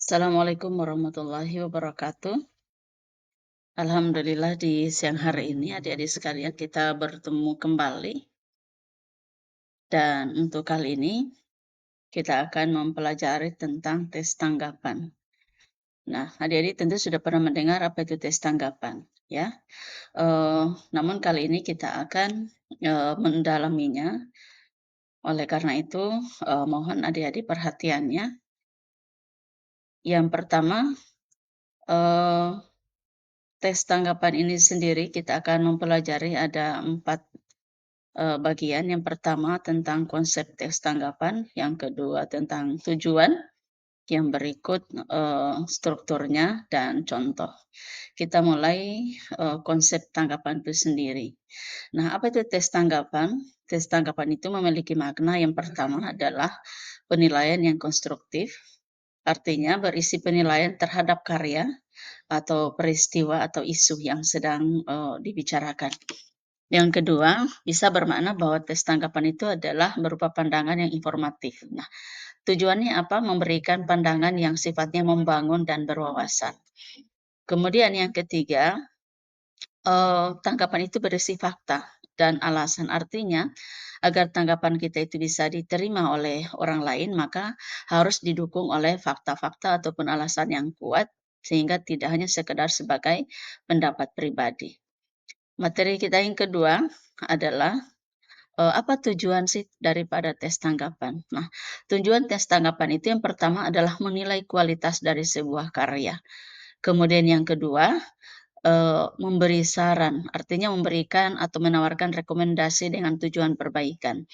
Assalamualaikum warahmatullahi wabarakatuh. Alhamdulillah di siang hari ini adik-adik sekalian kita bertemu kembali dan untuk kali ini kita akan mempelajari tentang tes tanggapan. Nah, adik-adik tentu sudah pernah mendengar apa itu tes tanggapan, ya. Namun kali ini kita akan mendalaminya. Oleh karena itu, mohon adik-adik perhatiannya. Yang pertama, eh, tes tanggapan ini sendiri kita akan mempelajari ada 4 bagian. Yang pertama tentang konsep tes tanggapan, yang kedua tentang tujuan, yang berikut, strukturnya dan contoh. Kita mulai, konsep tanggapan itu sendiri. Nah, apa itu tes tanggapan? Tes tanggapan itu memiliki makna yang pertama adalah penilaian yang konstruktif, artinya berisi penilaian terhadap karya atau peristiwa atau isu yang sedang, dibicarakan. Yang kedua, bisa bermakna bahwa tes tanggapan itu adalah berupa pandangan yang informatif. Nah, tujuannya apa? Memberikan pandangan yang sifatnya membangun dan berwawasan. Kemudian yang ketiga, tanggapan itu berisi fakta dan alasan. Artinya, agar tanggapan kita itu bisa diterima oleh orang lain, maka harus didukung oleh fakta-fakta ataupun alasan yang kuat, sehingga tidak hanya sekedar sebagai pendapat pribadi. Materi kita yang kedua adalah apa tujuan sih daripada tes tanggapan? Nah, tujuan tes tanggapan itu yang pertama adalah menilai kualitas dari sebuah karya. Kemudian yang kedua, memberi saran, artinya memberikan atau menawarkan rekomendasi dengan tujuan perbaikan.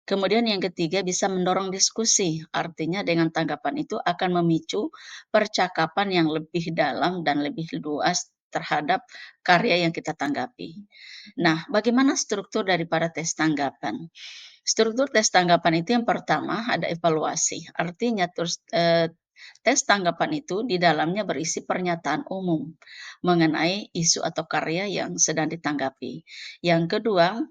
Kemudian yang ketiga bisa mendorong diskusi, artinya dengan tanggapan itu akan memicu percakapan yang lebih dalam dan lebih luas terhadap karya yang kita tanggapi. Nah, bagaimana struktur daripada tes tanggapan? Struktur tes tanggapan itu yang pertama ada evaluasi, artinya tes tanggapan itu di dalamnya berisi pernyataan umum mengenai isu atau karya yang sedang ditanggapi. Yang kedua,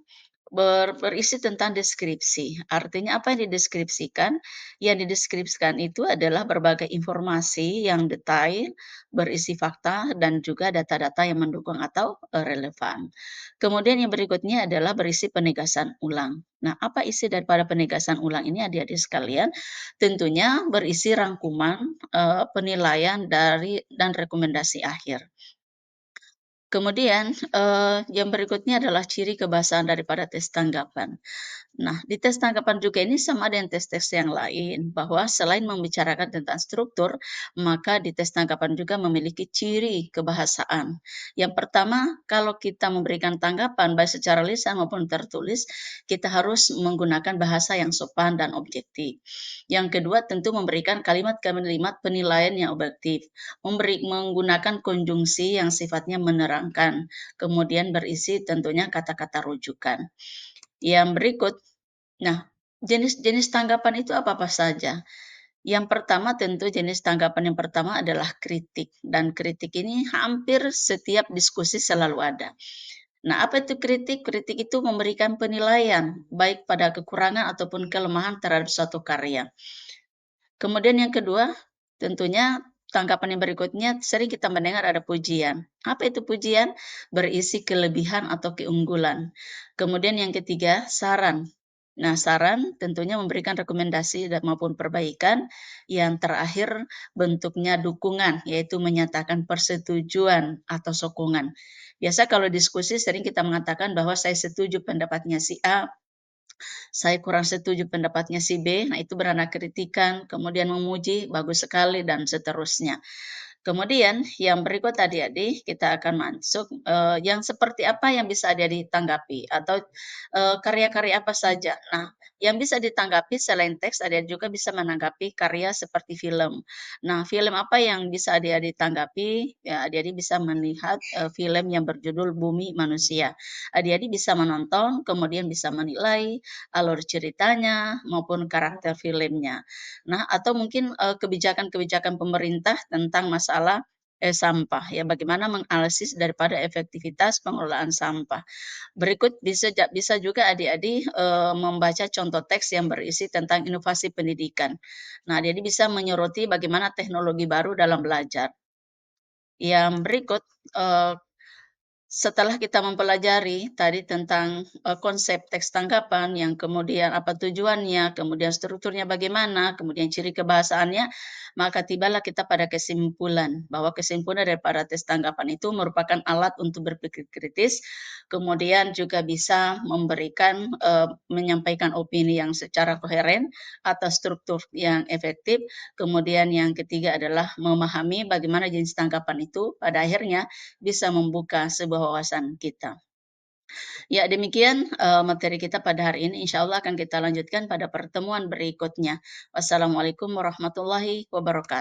berisi tentang deskripsi, artinya apa yang dideskripsikan? Yang dideskripsikan itu adalah berbagai informasi yang detail, berisi fakta dan juga data-data yang mendukung atau, relevan. Kemudian yang berikutnya adalah berisi penegasan ulang. Nah, apa isi daripada penegasan ulang ini adik-adik sekalian? Tentunya berisi rangkuman, penilaian dari dan rekomendasi akhir. Kemudian, yang berikutnya adalah ciri kebahasaan daripada tes tanggapan. Nah, di tes tanggapan juga ini sama dengan tes-tes yang lain, bahwa selain membicarakan tentang struktur, maka di tes tanggapan juga memiliki ciri kebahasaan. Yang pertama, kalau kita memberikan tanggapan baik secara lisan maupun tertulis, kita harus menggunakan bahasa yang sopan dan objektif. Yang kedua, tentu memberikan kalimat-kalimat penilaian yang objektif, menggunakan konjungsi yang sifatnya menerangkan, kemudian berisi tentunya kata-kata rujukan. Yang berikut, nah, jenis-jenis tanggapan itu apa-apa saja? Yang pertama tentu jenis tanggapan yang pertama adalah kritik, dan kritik ini hampir setiap diskusi selalu ada. Nah, apa itu kritik? Kritik itu memberikan penilaian, baik pada kekurangan ataupun kelemahan terhadap suatu karya. Kemudian yang kedua, tentunya tanggapan yang berikutnya sering kita mendengar ada pujian. Apa itu pujian? Berisi kelebihan atau keunggulan. Kemudian yang ketiga, saran. Nah, saran tentunya memberikan rekomendasi dan maupun perbaikan. Yang terakhir, bentuknya dukungan, yaitu menyatakan persetujuan atau sokongan. Biasa kalau diskusi sering kita mengatakan bahwa saya setuju pendapatnya si A, saya kurang setuju pendapatnya si B, nah itu beranak kritikan, kemudian memuji, bagus sekali, dan seterusnya. Kemudian yang berikut adik-adik, kita akan masuk, yang seperti apa yang bisa adik-adik tanggapi atau, karya-karya apa saja. Nah, yang bisa ditanggapi selain teks, adik-adik juga bisa menanggapi karya seperti film. Nah, film apa yang bisa adik-adik tanggapi? Ya, adik-adik bisa melihat, film yang berjudul Bumi Manusia. Adik-adik bisa menonton, kemudian bisa menilai alur ceritanya maupun karakter filmnya. Nah, atau mungkin, kebijakan-kebijakan pemerintah tentang masalah, sampah ya, bagaimana menganalisis daripada efektivitas pengelolaan sampah. Berikut bisa juga adik-adik, membaca contoh teks yang berisi tentang inovasi pendidikan. Nah, jadi bisa menyoroti bagaimana teknologi baru dalam belajar. Yang berikut, eee setelah kita mempelajari tadi tentang, konsep teks tanggapan, yang kemudian apa tujuannya, kemudian strukturnya bagaimana, kemudian ciri kebahasaannya, maka tibalah kita pada kesimpulan, bahwa kesimpulan daripada teks tanggapan itu merupakan alat untuk berpikir kritis, kemudian juga bisa memberikan, menyampaikan opini yang secara koheren atas struktur yang efektif, kemudian yang ketiga adalah memahami bagaimana jenis tanggapan itu pada akhirnya bisa membuka sebuah wawasan kita. Ya demikian, materi kita pada hari ini, insya Allah akan kita lanjutkan pada pertemuan berikutnya. Wassalamualaikum warahmatullahi wabarakatuh.